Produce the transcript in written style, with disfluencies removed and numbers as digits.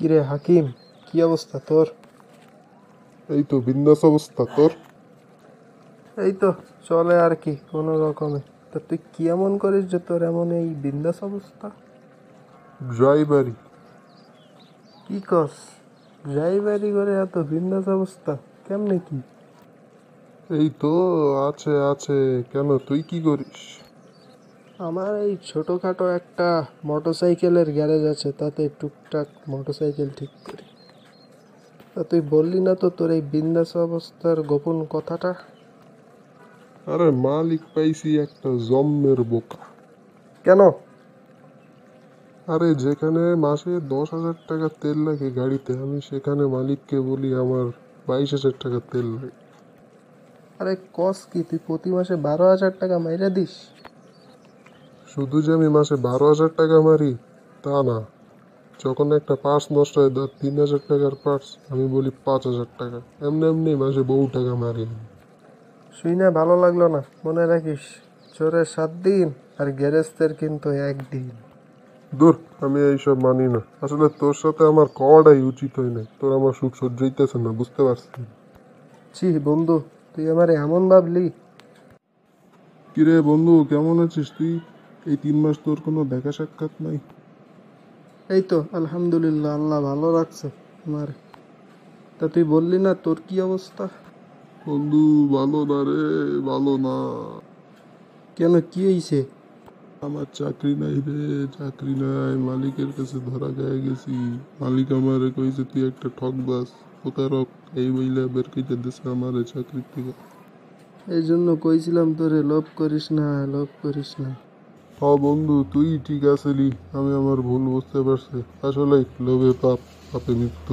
কিরে হাকিম, কি অবস্থা তোর? এই তো বিন্দাস অবস্থা তোর। এই তো চলে আর কি কোনো রকমে। তা তুই কি এমন করিস যে তোর এমন এই বিন্দাস অবস্থা? ড্রাইভারি। কি কস? ড্রাইভারি করে এত বিন্দাস অবস্থা কেমনে কি? এই তো আছে আছে। কেন, তুই কি করিস? আমার এই ছোটোখাটো একটা মোটরসাইকেলের গ্যারেজ আছে, তাতে টুকটাক মোটরসাইকেল ঠিক করি। তা তুই বললি না তো তোর এই বিন্দাস অবস্থার গোপন কথাটা? আরে মালিক পাইছি একটা জম্মের বোকা। কেন? আরে যেখানে মাসে 10,000 টাকা তেল লাগে গাড়িতে, আমি সেখানে মালিককে বলি আমার 22,000 টাকা তেল লাগে। আরে কস কি, তুই প্রতি মাসে 12,000 টাকা মাইরা দিস? শুধু যে আমি মাসে 12,000 টাকা মারি তা না। যখন একটা পার্স নষ্ট হয়, ধর 3,000 টাকার পার্স, আমি বলি 5,000 টাকা। এমনি এমনি মাসে বহু টাকা মারি আমি। শুই না ভালো লাগলো না, মনে রাখিস, চোরের 7 দিন আর গেরেস্তের কিন্তু একদিন। দূর, আমি এইসব মানি না। আসলে তোর সাথে আমার কওয়াটাই উচিত হয় না। তোর আমার সুখ সহ্য হইতেছে না, বুঝতে পারছি। ছি বন্ধু, তুই আমার এমন ভাবলি? কিরে বন্ধু, কেমন আছিস তুই? এই 3 মাস তোর কোনো দেখা সাক্ষাৎ নাই। এই তো আলহামদুলিল্লাহ, আল্লাহ ভালো রাখছে আমার। তা তুই বললি না তোর কি অবস্থা? বন্ধু, ভালো না রে, ভালো না। কেন, কি হয়েছে? আমার চাকরি নাই রে, চাকরি নাই। মালিকের কাছে ধরা গায়ে গেছি। মালিক আমারে কইছে তুই একটা ঠকবাজ, প্রতারক, এই বইলা বের কইতে দিছে আমারে চাকরি থেকে। এই জন্য কইছিলাম তোরে, লোভ করিস না, লোভ করিস না। হ বন্ধু, তুই ঠিক আছিলি। আমি আমার ভুল বুঝতে পারছি। আসলে লোভে পাপ, পাপে মৃত্যু।